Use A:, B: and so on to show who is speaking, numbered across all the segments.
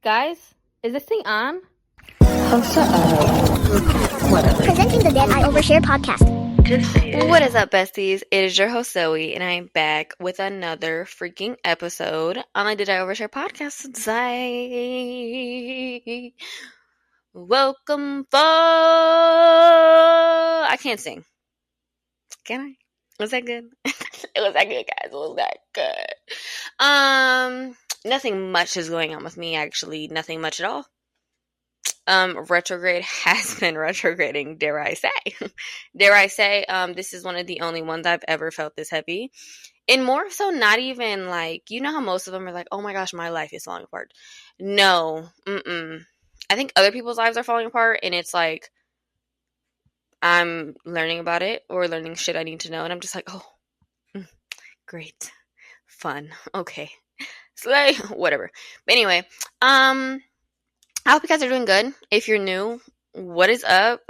A: Guys, is this thing on?
B: Presenting the Dead Eye Overshare podcast.
A: What is up, besties? It is your host Zoe, and I am back with another freaking episode on the Did I Overshare podcast today. Welcome for... I can't sing. Can I? Was that good? It was that good, guys. It was that good. Nothing much is going on with me, actually. Nothing much at all. Retrograde has been retrograding, dare I say. This is one of the only ones I've ever felt this heavy. And more so, not even like, you know how most of them are like, oh my gosh, my life is falling apart. No, I think other people's lives are falling apart, and it's like, I'm learning about it, or learning shit I need to know, and I'm just like, oh, great, fun, okay, slay, whatever. But anyway, I hope you guys are doing good. If you're new, what is up?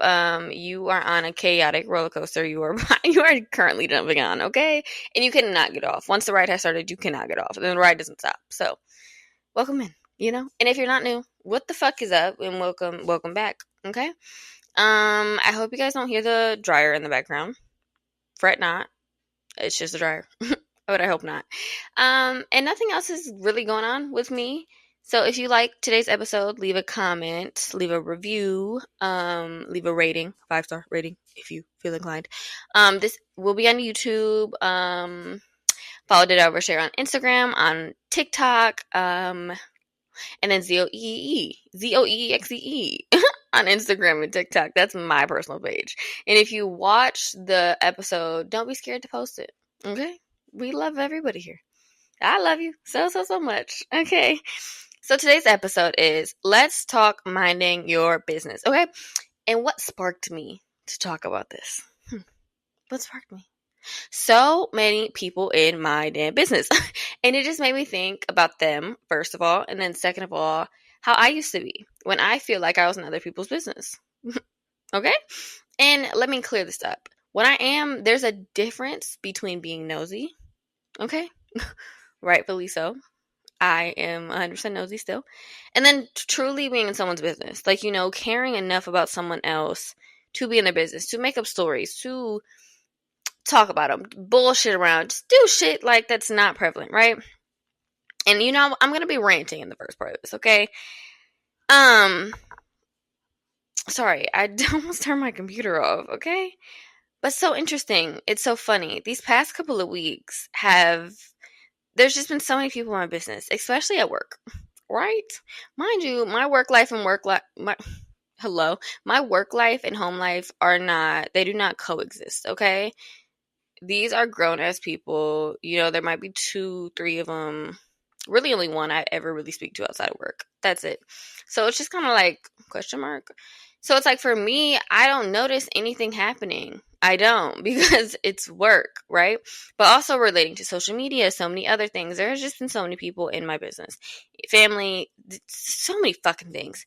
A: You are on a chaotic roller coaster. You are currently jumping on, okay? And you cannot get off. Once the ride has started, you cannot get off. And then the ride doesn't stop. So, welcome in, you know? And if you're not new, what the fuck is up? And welcome back, okay? I hope you guys don't hear the dryer in the background. Fret not. It's just a dryer. But I hope not. And nothing else is really going on with me. So if you like today's episode, leave a comment, leave a review, leave a rating, 5-star rating if you feel inclined. This will be on YouTube. Follow Did I Overshare on Instagram, on TikTok, and then Zoeexee on Instagram and TikTok. That's my personal page. And if you watch the episode, don't be scared to post it. Okay? We love everybody here. I love you so much. Okay. So today's episode is Let's Talk Minding Your Business. Okay? And what sparked me to talk about this? What sparked me? So many people in my damn business. And it just made me think about them, first of all. And then second of all, how I used to be when I feel like I was in other people's business. Okay? And let me clear this up. When I am, there's a difference between being nosy. Okay? Rightfully so. I am 100% nosy still. And then truly being in someone's business. Like, you know, caring enough about someone else to be in their business, to make up stories, to talk about them, bullshit around, just do shit like that's not prevalent, right? And, you know, I'm going to be ranting in the first part of this, okay? Sorry, I almost turned my computer off, okay? But so interesting. It's so funny. These past couple of weeks there's just been so many people in my business, especially at work, right? Mind you, my work life and my work life and home life they do not coexist, okay? These are grown-ass people. You know, there might be 2, 3 of them. Really only one I ever really speak to outside of work. That's it. So it's just kind of like, question mark? So it's like, for me, I don't notice anything happening. I don't, because it's work, right? But also relating to social media, so many other things. There has just been so many people in my business. Family, so many fucking things.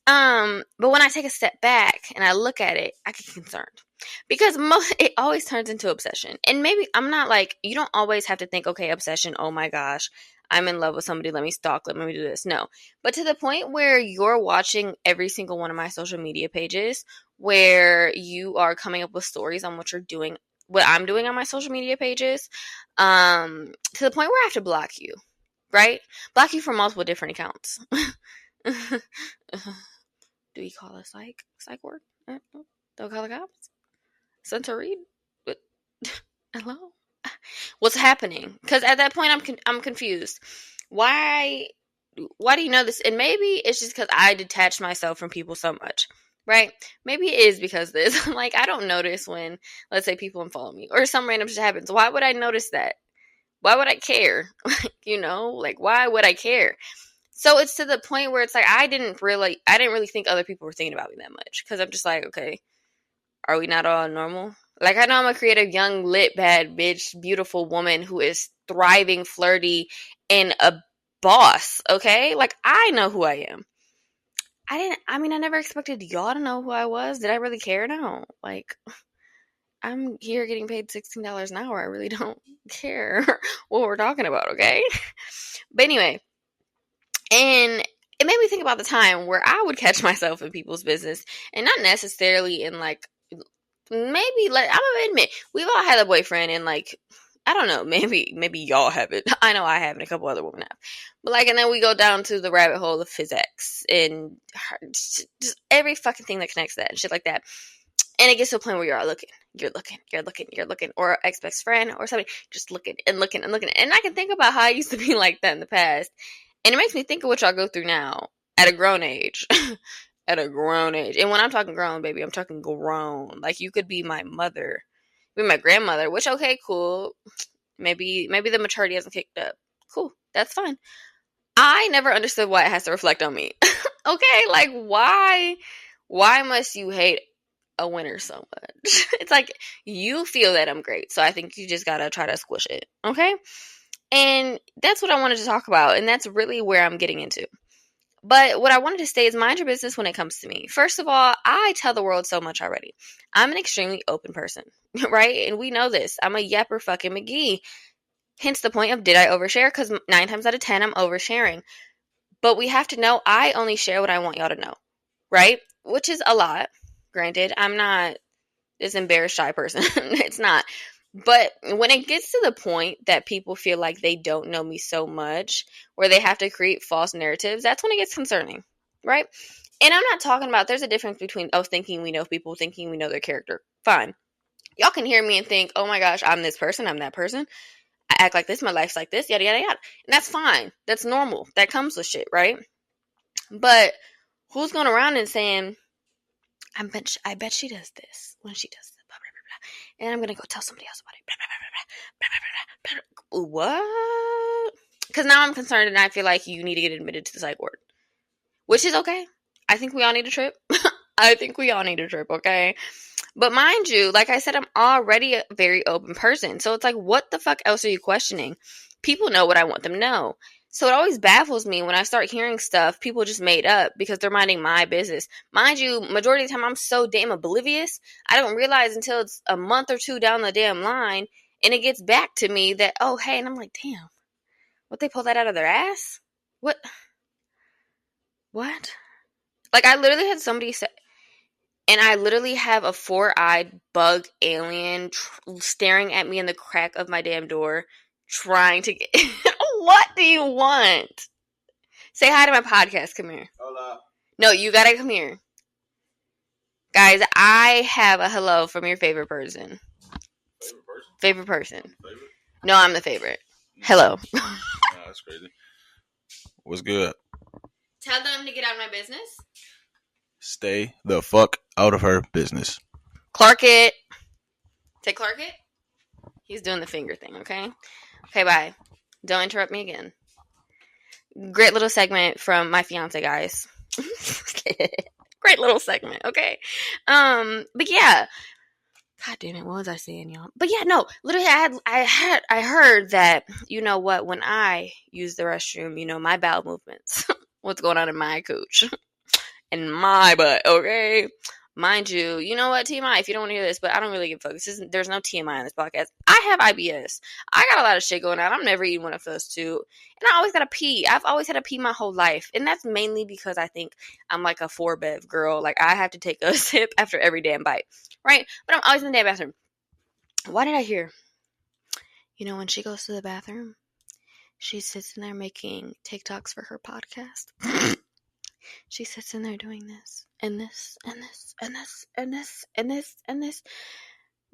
A: But when I take a step back and I look at it, I get concerned. Because it always turns into obsession. And maybe I'm not like, you don't always have to think, okay, obsession, oh my gosh, I'm in love with somebody, let me stalk, let me do this. No. But to the point where you're watching every single one of my social media pages, where you are coming up with stories on what you're doing, what I'm doing on my social media pages, to the point where I have to block you, right? Block you from multiple different accounts. Do we call a psych ward? Don't call the cops? Sent to read? Hello? What's happening? Because at that point, I'm confused. Why do you know this? And maybe it's just because I detach myself from people so much, right? Maybe it is because of this. Like, I don't notice when, let's say, people unfollow me or some random shit happens. Why would I notice that? Why would I care? You know, like, why would I care? So it's to the point where it's like, I didn't really think other people were thinking about me that much. Because I'm just like, okay, are we not all normal? Like, I know I'm a creative, young, lit, bad bitch, beautiful woman who is thriving, flirty, and a boss, okay? Like, I know who I am. I never expected y'all to know who I was. Did I really care? No. Like, I'm here getting paid $16 an hour. I really don't care what we're talking about, okay? But anyway, and it made me think about the time where I would catch myself in people's business, and not necessarily in like, maybe like, I'm gonna admit, we've all had a boyfriend, and like, I don't know, maybe y'all have it. I know I have, and a couple other women have. But like, and then we go down to the rabbit hole of his ex and just every fucking thing that connects to that and shit like that. And it gets to a point where you're looking, or ex best friend or something, just looking and looking and looking. And I can think about how I used to be like that in the past, and it makes me think of what y'all go through now at a grown age. At a grown age. And when I'm talking grown, baby, I'm talking grown. Like, you could be my mother, be my grandmother, which, okay, cool. Maybe the maturity hasn't kicked up. Cool. That's fine. I never understood why it has to reflect on me. Okay, like, why must you hate a winner so much? It's like, you feel that I'm great, so I think you just gotta try to squish it. Okay? And that's what I wanted to talk about, and that's really where I'm getting into. But what I wanted to say is, mind your business when it comes to me. First of all, I tell the world so much already. I'm an extremely open person, right? And we know this. I'm a yapper fucking McGee. Hence the point of, did I overshare? Because 9 times out of 10, I'm oversharing. But we have to know I only share what I want y'all to know, right? Which is a lot. Granted, I'm not this embarrassed, shy person. It's not. But when it gets to the point that people feel like they don't know me so much, where they have to create false narratives, that's when it gets concerning, right? And I'm not talking about, there's a difference between, thinking we know people, thinking we know their character. Fine. Y'all can hear me and think, oh my gosh, I'm this person, I'm that person. I act like this, my life's like this, yada, yada, yada. And that's fine. That's normal. That comes with shit, right? But who's going around and saying, I bet she does this when she does this, blah, blah, blah, blah, and I'm gonna go tell somebody else about it. Blah, blah, blah, blah, blah, blah, blah. What? Because now I'm concerned, and I feel like you need to get admitted to the psych ward, which is okay. I think we all need a trip. I think we all need a trip, okay? But mind you, like I said, I'm already a very open person, so it's like, what the fuck else are you questioning? People know what I want them to know. So it always baffles me when I start hearing stuff people just made up because they're minding my business. Mind you, majority of the time I'm so damn oblivious, I don't realize until it's a month or two down the damn line, and it gets back to me that, oh, hey, and I'm like, damn, what, they pull that out of their ass? What? Like, I literally had somebody say, and I literally have a 4-eyed bug alien staring at me in the crack of my damn door, trying to get... What do you want? Say hi to my podcast. Come here.
C: Hola.
A: No, you gotta come here. Guys, I have a hello from your favorite person. Favorite person?
C: Favorite?
A: No, I'm the favorite. Hello.
C: Nah, that's crazy. What's good?
A: Tell them to get out of my business.
C: Stay the fuck out of her business.
A: Clark it. Say Clark it. He's doing the finger thing, okay? Okay, bye. Don't interrupt me again. Great little segment from my fiance, guys. Great little segment, okay? But yeah. God damn it, what was I saying, y'all? But yeah, no, literally I heard that, you know what, when I use the restroom, you know, my bowel movements, what's going on in my cooch, in my butt, okay? Mind you, you know what, TMI, if you don't want to hear this, but I don't really give a fuck. There's no TMI on this podcast. I have IBS. I got a lot of shit going on. I'm never eating one of those too. And I always gotta pee. I've always had to pee my whole life. And that's mainly because I think I'm like a 4-bev girl. Like, I have to take a sip after every damn bite. Right? But I'm always in the damn bathroom. Why did I hear? You know, when she goes to the bathroom, she sits in there making TikToks for her podcast. She sits in there doing this, and this, and this, and this, and this, and this, and this.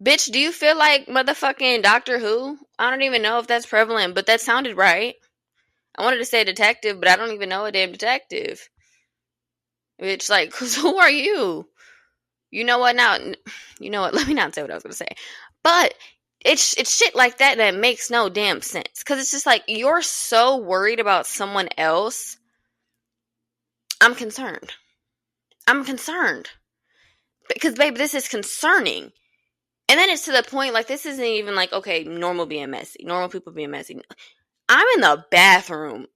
A: Bitch, do you feel like motherfucking Doctor Who? I don't even know if that's prevalent, but that sounded right. I wanted to say detective, but I don't even know a damn detective. Bitch, like, who are you? You know what now? You know what? Let me not say what I was going to say. But it's shit like that that makes no damn sense. Because it's just like, you're so worried about someone else. I'm concerned. Because, babe, this is concerning. And then it's to the point, like, this isn't even like, okay, normal being messy. Normal people being messy. I'm in the bathroom.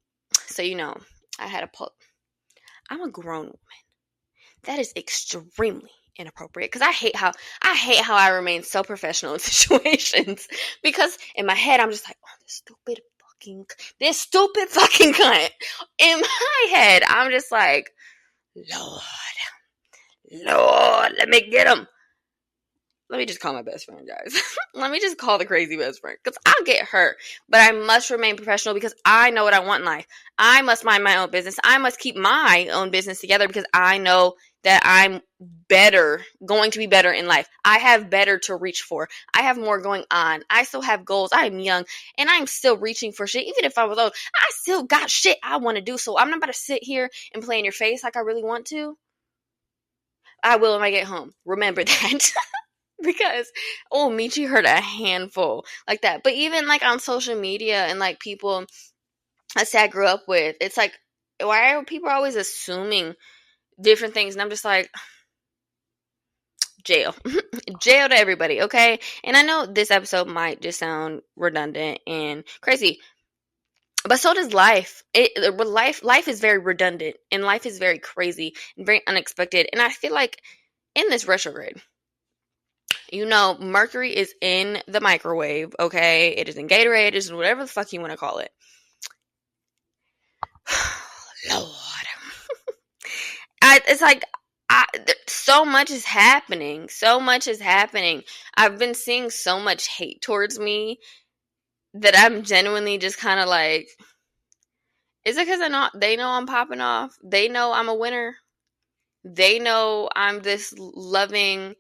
A: So, you know, I'm a grown woman. That is extremely inappropriate. Because I hate how I remain so professional in situations. Because in my head, I'm just like, oh, this stupid this stupid fucking cunt. In my head, I'm just like, Lord, let me get him. Let me just call my best friend, guys. Let me just call the crazy best friend. Because I'll get hurt. But I must remain professional because I know what I want in life. I must mind my own business. I must keep my own business together because I know that I'm going to be better in life. I have better to reach for. I have more going on. I still have goals. I am young. And I'm still reaching for shit. Even if I was old, I still got shit I want to do. So I'm not about to sit here and play in your face like I really want to. I will when I get home. Remember that. Because, Michi heard a handful like that. But even, like, on social media and, like, people I say I grew up with, it's like, why are people always assuming different things? And I'm just like, jail. Jail to everybody, okay? And I know this episode might just sound redundant and crazy, but so does life. Life is very redundant, and life is very crazy and very unexpected. And I feel like in this retrograde, Mercury is in the microwave, okay? It is in Gatorade, it is whatever the fuck you want to call it. Lord. It's like, so much is happening. So much is happening. I've been seeing so much hate towards me that I'm genuinely just kind of like, is it because they know I'm popping off? They know I'm a winner. They know I'm this loving,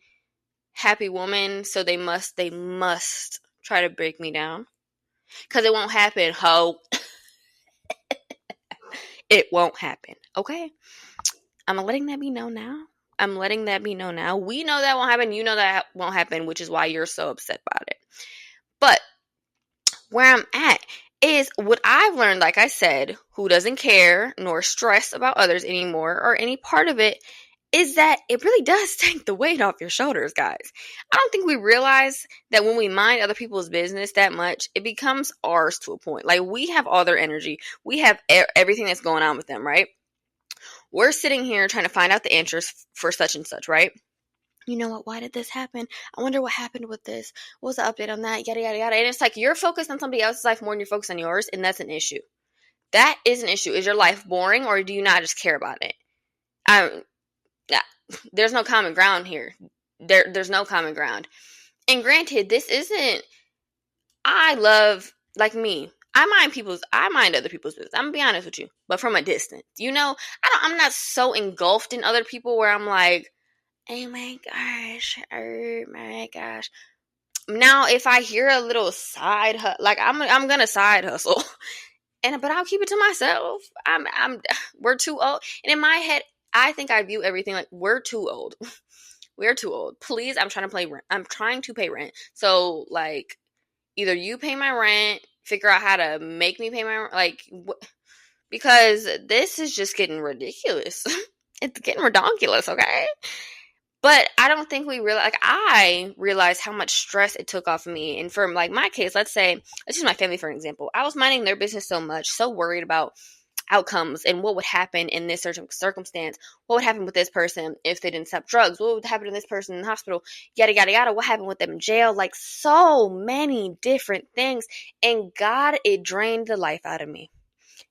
A: happy woman, so they must try to break me down. Because it won't happen, ho. It won't happen, okay? I'm letting that be known now. We know that won't happen. You know that won't happen, which is why you're so upset about it. But where I'm at is what I've learned, like I said, who doesn't care nor stress about others anymore or any part of it, is that it really does take the weight off your shoulders, guys. I don't think we realize that when we mind other people's business that much, it becomes ours to a point. Like, we have all their energy. We have everything that's going on with them, right? We're sitting here trying to find out the answers for such and such, right? You know what? Why did this happen? I wonder what happened with this. What was the update on that? Yada, yada, yada. And it's like you're focused on somebody else's life more than you're focused on yours, and that's an issue. That is an issue. Is your life boring, or do you not just care about it? There's no common ground here. There's no common ground. And granted, this isn't, I love, like me, I mind other people's business. I'm gonna be honest with you, but from a distance. I'm not so engulfed in other people where I'm like, oh my gosh. Now, if I hear a little side like I'm gonna side hustle, but I'll keep it to myself. We're too old, and in my head, I think I view everything like we're too old. We're too old. Please, I'm trying to pay rent. So, like, either you pay my rent, figure out how to make me pay my rent, because this is just getting ridiculous. It's getting redonkulous, okay? But I don't think I realized how much stress it took off of me. And for, like, my case, let's use my family for an example. I was minding their business so much, so worried about outcomes and what would happen in this certain circumstance. What would happen with this person if they didn't stop drugs? What would happen to this person in the hospital? Yada, yada, yada. What happened with them in jail? Like, so many different things. And God, it drained the life out of me.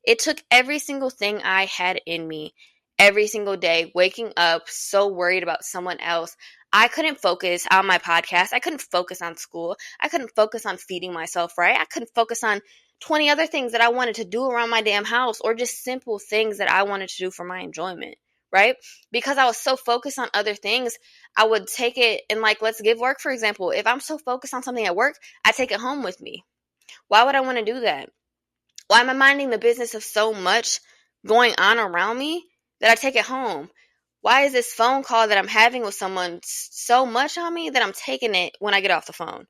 A: It took every single thing I had in me every single day, waking up so worried about someone else. I couldn't focus on my podcast. I couldn't focus on school. I couldn't focus on feeding myself right. I couldn't focus on 20 other things that I wanted to do around my damn house, or just simple things that I wanted to do for my enjoyment, right? Because I was so focused on other things, I would take it and, like, let's give work, for example. If I'm so focused on something at work, I take it home with me. Why would I want to do that? Why am I minding the business of so much going on around me that I take it home? Why is this phone call that I'm having with someone so much on me that I'm taking it when I get off the phone?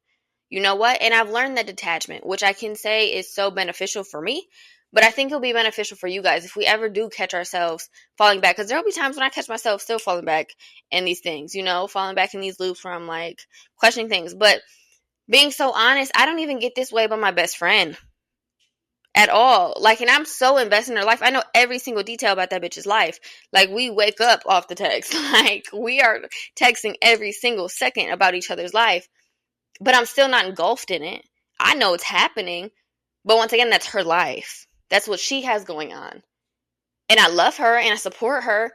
A: You know what? And I've learned that detachment, which I can say is so beneficial for me, but I think it'll be beneficial for you guys if we ever do catch ourselves falling back. Because there'll be times when I catch myself still falling back in these things, falling back in these loops where I'm, like, questioning things. But being so honest, I don't even get this way by my best friend at all. Like, and I'm so invested in her life. I know every single detail about that bitch's life. Like, we wake up off the text. Like, we are texting every single second about each other's life. But I'm still not engulfed in it. I know it's happening, But once again, that's her life. That's what she has going on. And I love her and I support her,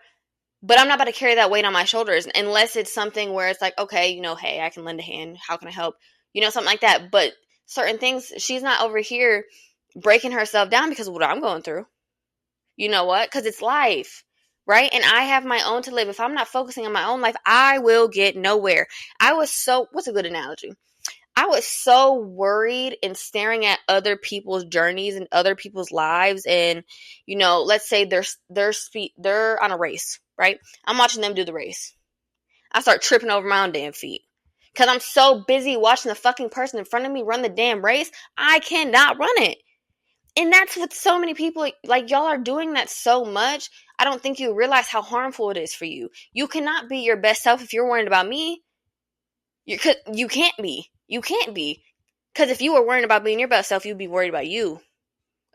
A: but I'm not about to carry that weight on my shoulders unless it's something where it's like, okay, hey, I can lend a hand. How can I help? Something like that. But certain things, she's not over here breaking herself down because of what I'm going through. You know what? Because it's life, right? And I have my own to live. If I'm not focusing on my own life, I will get nowhere. What's a good analogy? I was so worried and staring at other people's journeys and other people's lives. And, let's say they're on a race, right? I'm watching them do the race. I start tripping over my own damn feet. Because I'm so busy watching the fucking person in front of me run the damn race, I cannot run it. And that's what so many people, like, y'all are doing that so much. I don't think you realize how harmful it is for you. You cannot be your best self if you're worried about me. You can't be. You can't be. Because if you were worrying about being your best self, you'd be worried about you.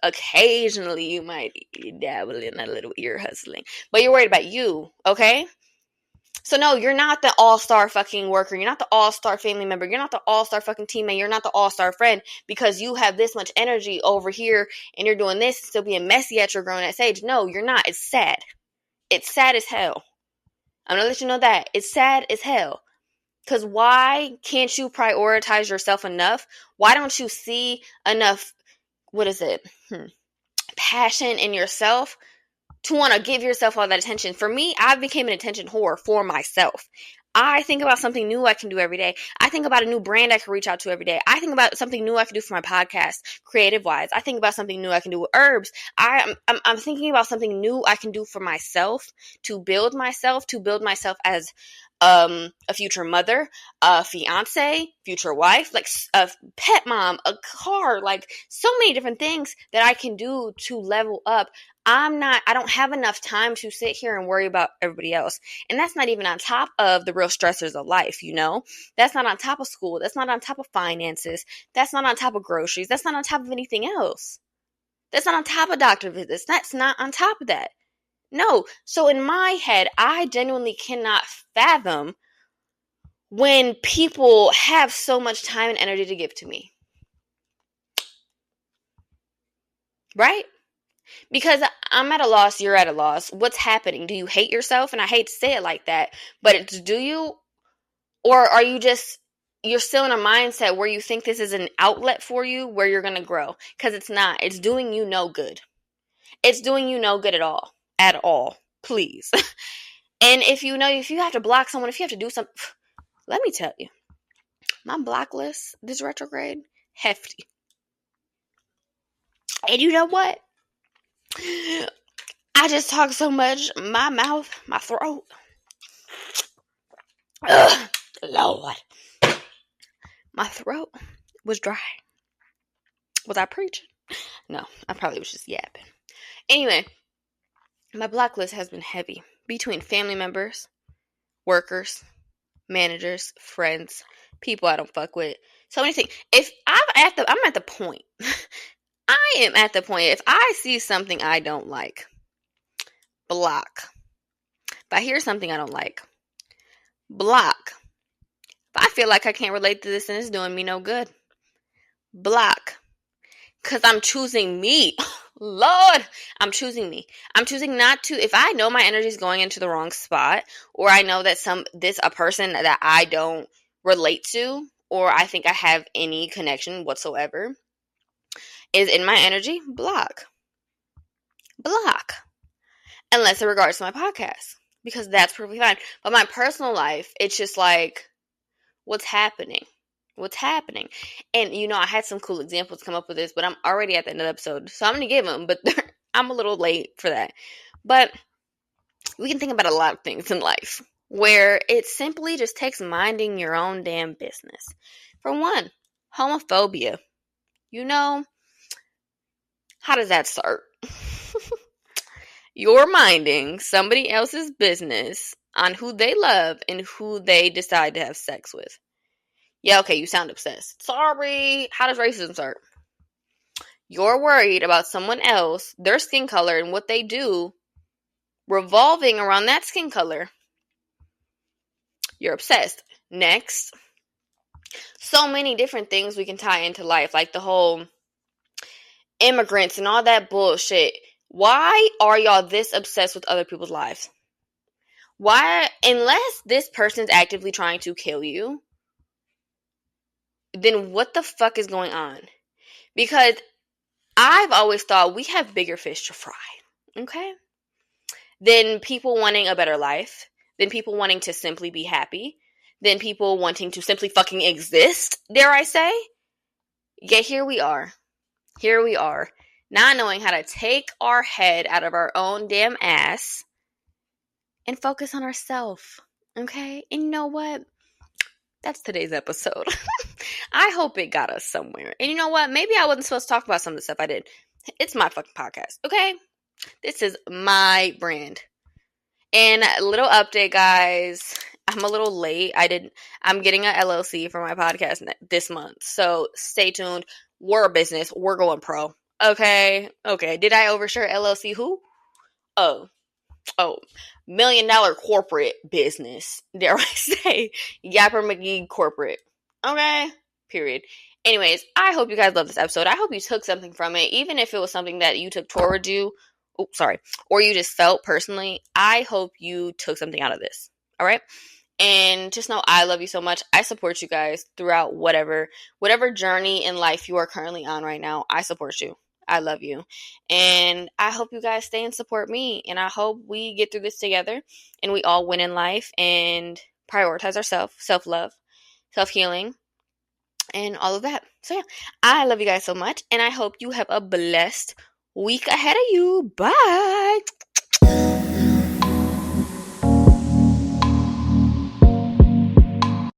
A: Occasionally, you might dabble in a little ear hustling. But you're worried about you, okay? So no, you're not the all-star fucking worker. You're not the all-star family member. You're not the all-star fucking teammate. You're not the all-star friend because you have this much energy over here and you're doing this and still being messy at your grown-ass age. No, you're not. It's sad. It's sad as hell. I'm going to let you know that. It's sad as hell. Because why can't you prioritize yourself enough? Why don't you see enough, passion in yourself to want to give yourself all that attention? For me, I became an attention whore for myself. I think about something new I can do every day. I think about a new brand I can reach out to every day. I think about something new I can do for my podcast, creative-wise. I think about something new I can do with herbs. I'm thinking about something new I can do for myself to build myself as a future mother, a fiance, future wife, like a pet mom, a car, like so many different things that I can do to level up. I don't have enough time to sit here and worry about everybody else. And that's not even on top of the real stressors of life, That's not on top of school. That's not on top of finances. That's not on top of groceries. That's not on top of anything else. That's not on top of doctor visits. That's not on top of that. No. So in my head, I genuinely cannot fathom when people have so much time and energy to give to me. Right? Because I'm at a loss, you're at a loss. What's happening? Do you hate yourself? And I hate to say it like that, but do you? Or are you you're still in a mindset where you think this is an outlet for you where you're going to grow? Because it's not. It's doing you no good. It's doing you no good at all. At all. Please. And if you have to block someone, if you have to do something, let me tell you, my block list this retrograde, hefty. And you know what? I just talk so much, my mouth, my throat. Ugh, Lord. My throat was dry. Was I preaching? No, I probably was just yapping. Anyway, my block list has been heavy between family members, workers, managers, friends, people I don't fuck with. So many things. I'm at the point. I am at the point. If I see something I don't like, block. If I hear something I don't like, block. If I feel like I can't relate to this and it's doing me no good, block. Because I'm choosing me. Lord, I'm choosing me. I'm choosing not to. If I know my energy is going into the wrong spot, or I know that a person that I don't relate to, or I think I have any connection whatsoever, is in my energy, block. Block. Unless in regards to my podcast. Because that's perfectly fine. But my personal life, it's just like, what's happening? What's happening? And, I had some cool examples come up with this, but I'm already at the end of the episode. So I'm going to give them, but I'm a little late for that. But we can think about a lot of things in life where it simply just takes minding your own damn business. For one, homophobia. How does that start? You're minding somebody else's business on who they love and who they decide to have sex with. Yeah, okay, you sound obsessed. Sorry. How does racism start? You're worried about someone else, their skin color, and what they do revolving around that skin color. You're obsessed. Next. So many different things we can tie into life, like the whole immigrants and all that bullshit. Why are y'all this obsessed with other people's lives? Why, unless this person's actively trying to kill you, then what the fuck is going on? Because I've always thought we have bigger fish to fry, okay? Than people wanting a better life, than people wanting to simply be happy, than people wanting to simply fucking exist, dare I say? Yet here we are, not knowing how to take our head out of our own damn ass and focus on ourselves, okay? And you know what? That's today's episode. I hope it got us somewhere. And you know what? Maybe I wasn't supposed to talk about some of the stuff I did. It's my fucking podcast, okay? This is my brand. And a little update, guys. I'm a little late. I'm getting an LLC for my podcast this month. So stay tuned. We're a business. We're going pro. Okay. Did I overshare LLC who? Oh, $1 million corporate business. Dare I say. Yapper McGee corporate. Okay. Period. Anyways, I hope you guys love this episode. I hope you took something from it, even if it was something that you took towards you. Oh, sorry. Or you just felt personally. I hope you took something out of this. All right. And just know I love you so much. I support you guys throughout whatever journey in life you are currently on right now. I support you. I love you. And I hope you guys stay and support me. And I hope we get through this together and we all win in life and prioritize ourselves, self-love, self-healing, and all of that. So yeah, I love you guys so much. And I hope you have a blessed week ahead of you. Bye.